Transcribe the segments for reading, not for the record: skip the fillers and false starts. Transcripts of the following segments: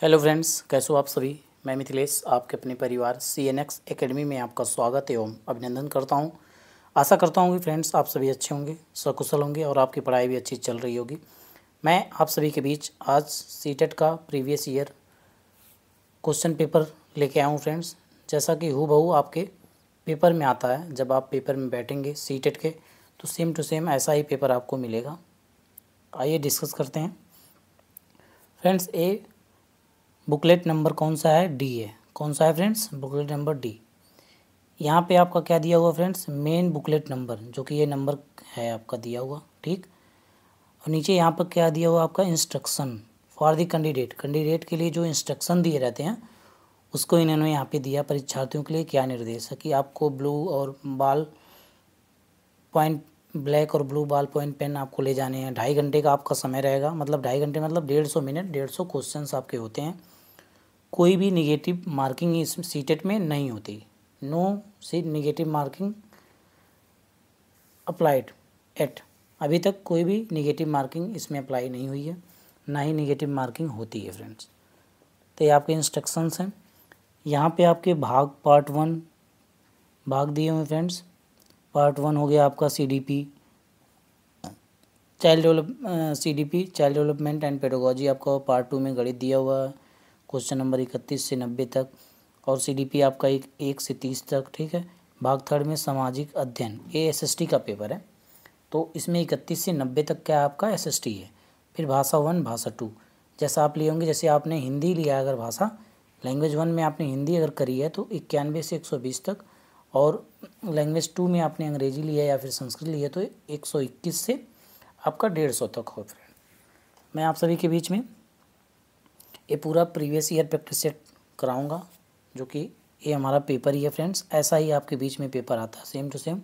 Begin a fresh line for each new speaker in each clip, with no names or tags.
Hello friends, कैसे हो आप सभी। मैं मिथिलेश आपके अपने परिवार CNX एकेडमी में आपका स्वागत एवं अभिनंदन करता हूं। आशा करता हूं कि फ्रेंड्स आप सभी अच्छे होंगे, सकुशल होंगे और आपकी पढ़ाई भी अच्छी चल रही होगी। मैं आप सभी के बीच आज सीटेट का प्रीवियस ईयर क्वेश्चन पेपर लेके आया हूँ फ्रेंड्स। जैसा कि हूबहू आपके पेपर में आता है, जब आप पेपर में बैठेंगे सीटेट के तो सेम टू सेम ऐसा ही पेपर आपको मिलेगा। आइए डिस्कस करते हैं फ्रेंड्स। बुकलेट नंबर कौन सा है? डी है। कौन सा है फ्रेंड्स? Booklet number D. यहाँ पे आपका क्या दिया हुआ फ्रेंड्स? मेन बुकलेट नंबर, जो कि ये नंबर है आपका दिया हुआ, ठीक। और नीचे यहाँ पर क्या दिया हुआ आपका? Instruction for the candidate. Candidate के लिए जो इंस्ट्रक्शन दिए रहते हैं उसको इन्होंने यहाँ पे दिया। परीक्षार्थियों के लिए क्या निर्देश है कि आपको ब्लू और बाल पॉइंट, ब्लैक और ब्लू बाल पॉइंट पेन आपको ले जाने हैं। 2.5 घंटे का आपका समय रहेगा, मतलब 2.5 घंटे मतलब 150 मिनट, 150 क्वेश्चन आपके होते हैं। कोई भी निगेटिव मार्किंग इस सीटेट में नहीं होती। No see negative marking applied at. अभी तक कोई भी निगेटिव मार्किंग इसमें अप्लाई नहीं हुई है, ना ही निगेटिव मार्किंग होती है फ्रेंड्स। तो ये आपके इंस्ट्रक्शंस हैं। यहाँ पे आपके भाग पार्ट 1 भाग दिए हुए फ्रेंड्स। पार्ट 1 हो गया आपका CDP child development and pedagogy. आपका पार्ट 2 में गणित दिया हुआ है, क्वेश्चन नंबर 31 से 90 तक, और CDP आपका 1 से 30 तक, ठीक है। भाग 3 में सामाजिक अध्ययन, ये SST का पेपर है, तो इसमें 31 से 90 तक क्या आपका SST है। फिर भाषा 1 भाषा 2, जैसा आप लिए होंगे, जैसे आपने हिंदी लिया, अगर भाषा लैंग्वेज 1 में आपने हिंदी अगर करी है तो 91 से 120 तक, और लैंग्वेज 2 में आपने अंग्रेजी लिया या फिर संस्कृत लिया तो 121 से आपका 150 तक हो। फ्रेंड, मैं आप सभी के बीच में ये पूरा प्रीवियस ईयर प्रैक्टिस सेट कराऊंगा, जो कि ये हमारा पेपर ही है फ्रेंड्स। ऐसा ही आपके बीच में पेपर आता है, सेम टू सेम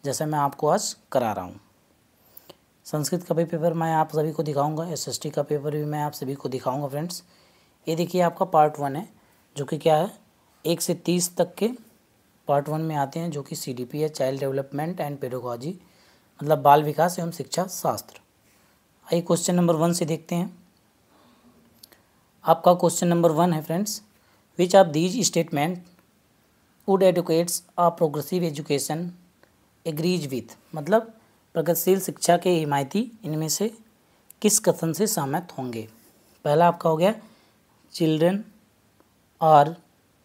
जैसे मैं आपको आज करा रहा हूँ। संस्कृत का भी पेपर मैं आप सभी को दिखाऊंगा, SST का पेपर भी मैं आप सभी को दिखाऊंगा फ्रेंड्स। ये देखिए आपका पार्ट 1 है, जो कि क्या है 1 से 30 तक के पार्ट 1 में आते हैं, जो कि CDP है, चाइल्ड डेवलपमेंट एंड पेडागोजी, मतलब बाल विकास एवं शिक्षा शास्त्र। आइए क्वेश्चन नंबर 1 से देखते हैं। आपका क्वेश्चन नंबर 1 है friends, which of these statement would educates a progressive education agrees with, मतलब प्रगतिशील शिक्षा के हिमायती इनमें से किस कथन से सहमत होंगे। पहला आपका हो गया, children are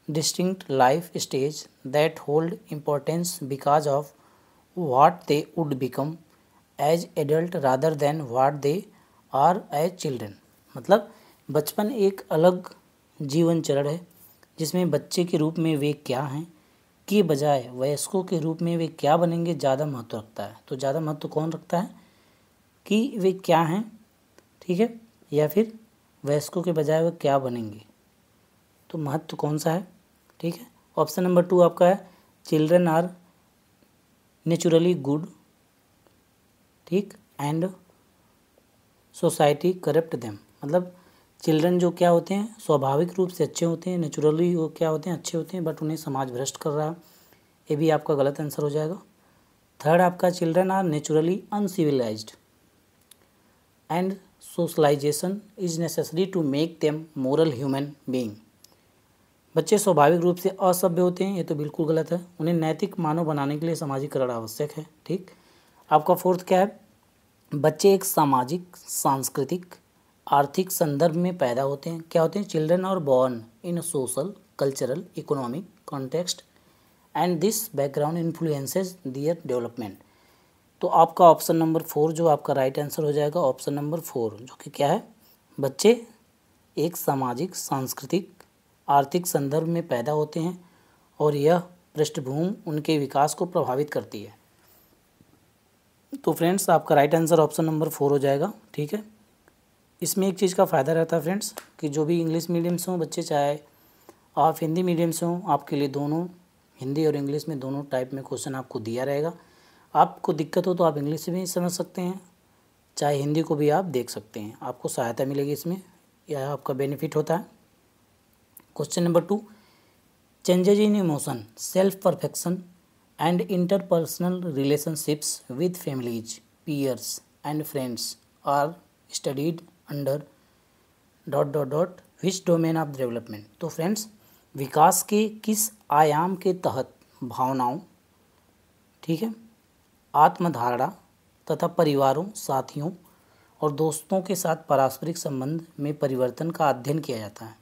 distinct life stage that hold importance because of what they would become as adult rather than what they are as children। मतलब बचपन एक अलग जीवन चरण है जिसमें बच्चे के रूप में वे क्या हैं के बजाय वयस्कों के रूप में वे क्या बनेंगे ज़्यादा महत्व रखता है। तो ज़्यादा महत्व कौन रखता है कि वे क्या हैं, ठीक है, या फिर वयस्कों के बजाय वे क्या बनेंगे, तो महत्व कौन सा है, ठीक है। ऑप्शन नंबर 2 आपका है, चिल्ड्रन आर नेचुरली गुड, ठीक, एंड सोसाइटी करप्ट देम। मतलब चिल्ड्रन जो क्या होते हैं स्वाभाविक रूप से अच्छे होते हैं, नेचुरली वो क्या होते हैं अच्छे होते हैं, बट उन्हें समाज भ्रष्ट कर रहा है। ये भी आपका गलत आंसर हो जाएगा। थर्ड आपका, children are naturally uncivilised and socialisation is necessary to make them moral human being. बच्चे स्वाभाविक रूप से असभ्य होते हैं, ये तो बिल्कुल गलत है। उन्हें नैतिक मानव बनाने के लिए सामाजिकरण आवश्यक है, ठीक। आपका फोर्थ क्या है, बच्चे एक सामाजिक, सांस्कृतिक, आर्थिक संदर्भ में पैदा होते हैं। क्या होते हैं? Children are born in social, cultural, economic context and this background influences their development. तो आपका ऑप्शन नंबर 4 जो आपका राइट आंसर हो जाएगा, ऑप्शन नंबर 4, जो कि क्या है, बच्चे एक सामाजिक, सांस्कृतिक, आर्थिक संदर्भ में पैदा होते हैं और यह पृष्ठभूमि उनके विकास को प्रभावित करती है। तो फ्रेंड्स आपका राइट आंसर ऑप्शन नंबर 4 हो जाएगा, ठीक है। इसमें एक चीज़ का फ़ायदा रहता है फ्रेंड्स कि जो भी इंग्लिश मीडियम से हों बच्चे, चाहे आप हिंदी मीडियम से हों, आपके लिए दोनों हिंदी और इंग्लिश में दोनों टाइप में क्वेश्चन आपको दिया रहेगा। आपको दिक्कत हो तो आप इंग्लिश से भी समझ सकते हैं, चाहे हिंदी को भी आप देख सकते हैं, आपको सहायता मिलेगी इसमें, यह आपका बेनिफिट होता है। Question number 2, changes in emotion, self perfection and interpersonal relationships with families, peers and friends are studied under ... which domain of development. तो फ्रेंड्स, विकास के किस आयाम के तहत भावनाओं, ठीक है, आत्मधारणा तथा परिवारों, साथियों और दोस्तों के साथ पारस्परिक संबंध में परिवर्तन का अध्ययन किया जाता है।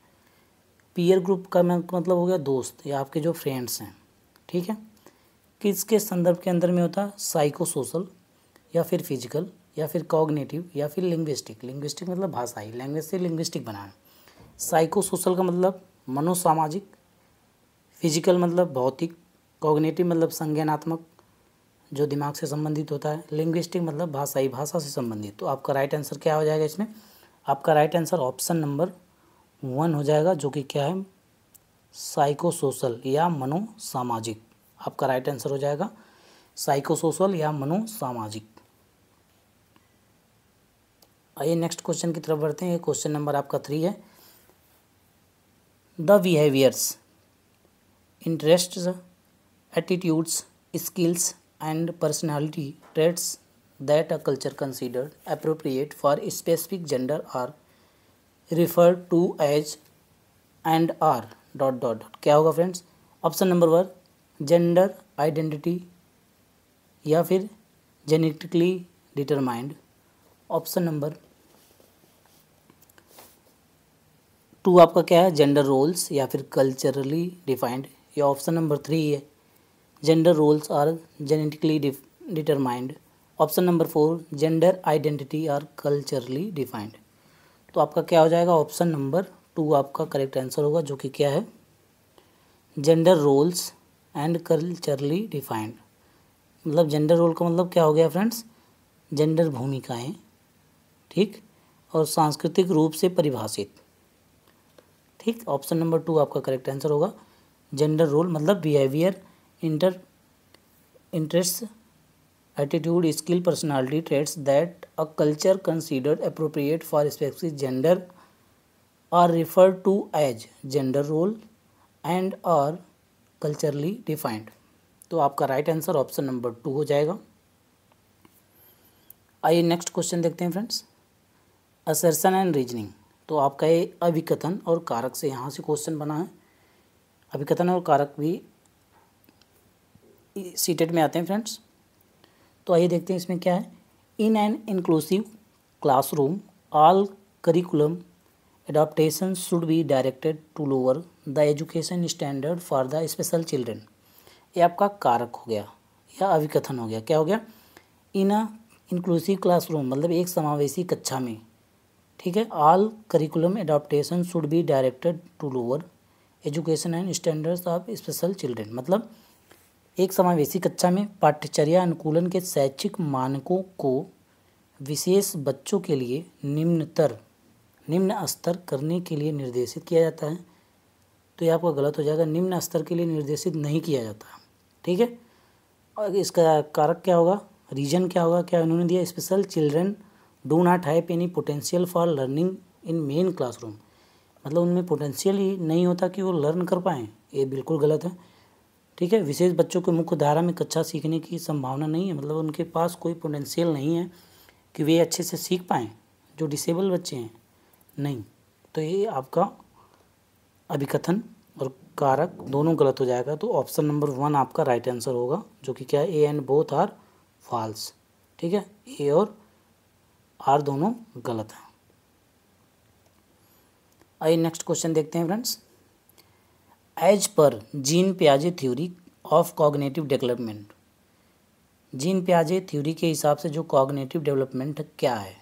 पीयर ग्रुप का मतलब हो गया दोस्त या आपके जो फ्रेंड्स हैं, ठीक है। किसके संदर्भ के अंदर में होता है? साइको सोशल या फिर फिजिकल या फिर कॉग्निटिव या फिर लिंग्विस्टिक। लिंग्विस्टिक मतलब भाषाई, लैंग्वेज से लिंग्विस्टिक बना है। साइको सोशल का मतलब मनोसामाजिक, फिजिकल मतलब भौतिक, कॉग्निटिव मतलब संज्ञानात्मक जो दिमाग से संबंधित होता है, लिंग्विस्टिक मतलब भाषाई, भाषा से संबंधित। तो आपका राइट आंसर क्या हो जाएगा इसमें? आपका राइट आंसर ऑप्शन नंबर 1 हो जाएगा, जो कि क्या है? साइको सोशल या मनोसामाजिक। आपका राइट आंसर हो जाएगा साइको सोशल या मनोसामाजिक। आइए नेक्स्ट क्वेश्चन की तरफ बढ़ते हैं। ये क्वेश्चन नंबर आपका 3 है। The behaviours, interests, attitudes, skills and personality traits that a culture considered appropriate for a specific gender are referred to as and are ... क्या होगा friends? Option number 1 gender identity या फिर जेनेटिकली डिटरमाइंड। ऑप्शन नंबर 2 आपका क्या है? Gender roles या फिर culturally defined. या ऑप्शन नंबर 3 है gender roles are genetically determined. Option number 4 gender identity are culturally defined. तो आपका क्या हो जाएगा? ऑप्शन नंबर 2 आपका करेक्ट आंसर होगा, जो कि क्या है? Gender roles and culturally defined. मतलब जेंडर रोल का मतलब क्या हो गया फ्रेंड्स? जेंडर भूमिकाएं, ठीक, और सांस्कृतिक रूप से परिभाषित, ठीक। ऑप्शन नंबर 2 आपका करेक्ट आंसर होगा। जेंडर रोल मतलब behaviour, interests, attitude, skill, personality traits that a culture considered appropriate for a specific gender are referred to as gender role and are culturally defined। तो आपका right answer option number 2 हो जाएगा। आइए next question देखते हैं friends. Assertion and reasoning. तो आपका ये अभिकथन और कारक से यहाँ से क्वेश्चन बना है। अभिकथन और कारक भी सीटेट में आते हैं फ्रेंड्स। तो आइए देखते हैं इसमें क्या है। In an inclusive classroom all curriculum adaptation should be directed to lower the education standard for the special children. ये आपका कारक हो गया या अभिकथन हो गया। क्या हो गया? इन अ इंक्लूसिव क्लासरूम मतलब एक समावेशी कक्षा में, ठीक है, all curriculum adaptation should be directed to lower education and standards of special children. मतलब एक समावेशी कक्षा में पाठ्यचर्या अनुकूलन के शैक्षिक मानकों को विशेष बच्चों के लिए निम्न स्तर करने के लिए निर्देशित किया जाता है। तो ये आपका गलत हो जाएगा, निम्न स्तर के लिए निर्देशित नहीं किया जाता, ठीक है। और इसका कारक क्या होगा? रीजन क्या होगा? क्या उन्होंने दिया? Special children do not have any potential for learning in main classroom. मतलब उनमें पोटेंशियल ही नहीं होता कि वो लर्न कर पाएँ। ये बिल्कुल गलत है, ठीक है। विशेष बच्चों को मुख्य धारा में कक्षा सीखने की संभावना नहीं है, मतलब उनके पास कोई पोटेंशियल नहीं है कि वे अच्छे से सीख पाएँ, जो डिसेबल बच्चे हैं, नहीं। तो ये आपका अभिकथन और कारक दोनों गलत हो जाएगा। तो ऑप्शन नंबर 1 आपका राइट आंसर होगा, जो कि क्या है? A and both are false, ठीक है। ए और आर दोनों गलत हैं। आइए नेक्स्ट क्वेश्चन देखते हैं फ्रेंड्स। एज पर जीन पियाजे theory of cognitive development. Jean पियाजे थ्योरी के हिसाब से जो कॉग्निटिव डेवलपमेंट क्या है,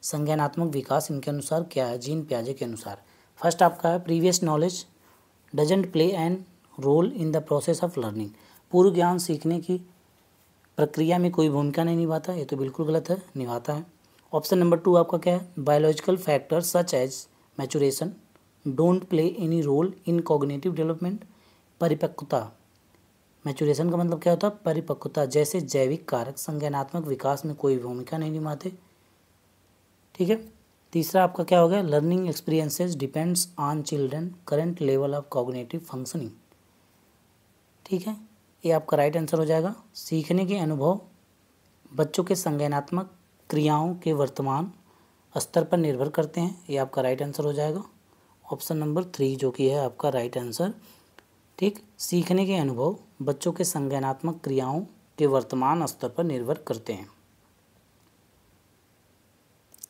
संज्ञानात्मक विकास, इनके अनुसार क्या है जीन पियाजे के अनुसार? फर्स्ट आपका है previous knowledge doesn't play an role in the process of learning. पूर्व ज्ञान सीखने की प्रक्रिया में कोई भूमिका नहीं निभाता। ये तो बिल्कुल गलत है, निभाता है। ऑप्शन नंबर 2 आपका क्या है? Biological factors such as maturation don't play any role in cognitive development. परिपक्वता, मैचुरेशन का मतलब क्या होता है? परिपक्वता जैसे जैविक कारक संज्ञानात्मक विकास में कोई भूमिका नहीं निभाते, ठीक है। तीसरा आपका क्या हो गया? Learning experiences depends on children current level of cognitive functioning, ठीक है। ये आपका राइट आंसर हो जाएगा। सीखने के अनुभव बच्चों के संज्ञानात्मक क्रियाओं के वर्तमान स्तर पर निर्भर करते हैं। ये आपका राइट आंसर हो जाएगा। ऑप्शन नंबर 3 जो कि है आपका राइट आंसर। ठीक, सीखने के अनुभव बच्चों के संज्ञानात्मक क्रियाओं के वर्तमान स्तर पर निर्भर करते हैं।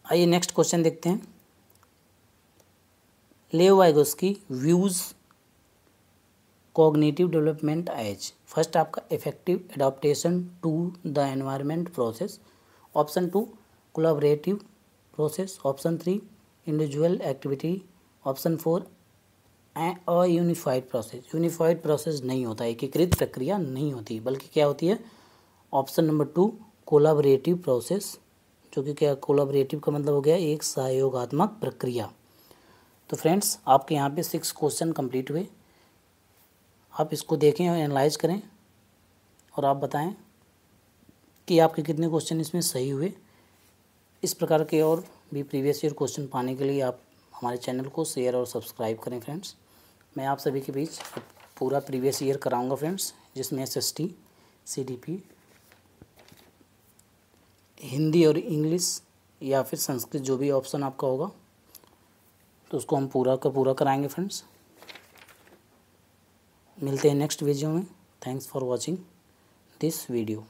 आइए नेक्स्ट क्वेश्चन देखते हैं। Lev Vygotsky views cognitive development as first आपका effective adaptation to the environment process, option 2 collaborative process, option 3 individual activity, option 4 a unified process. Unified process नहीं होता, एकीकृत प्रक्रिया नहीं होती, बल्कि क्या होती है ऑप्शन नंबर 2 कोलैबोरेटिव प्रोसेस, जो कि क्या कोलैबोरेटिव का मतलब हो गया एक सहयोगात्मक प्रक्रिया। तो फ्रेंड्स आपके यहाँ पे 6 क्वेश्चन कंप्लीट हुए। आप इसको देखें और एनालाइज करें और आप बताएं कि आपके कितने क्वेश्चन इसमें सही हुए। इस प्रकार के और भी प्रीवियस ईयर क्वेश्चन पाने के लिए आप हमारे चैनल को शेयर और सब्सक्राइब करें फ्रेंड्स। मैं आप सभी के बीच पूरा प्रीवियस ईयर कराऊंगा फ्रेंड्स, जिसमें SST, CDP, हिंदी और इंग्लिश या फिर संस्कृत जो भी ऑप्शन आपका होगा तो उसको हम पूरा का पूरा कराएंगे फ्रेंड्स। मिलते हैं नेक्स्ट वीडियो में। Thanks for watching this video.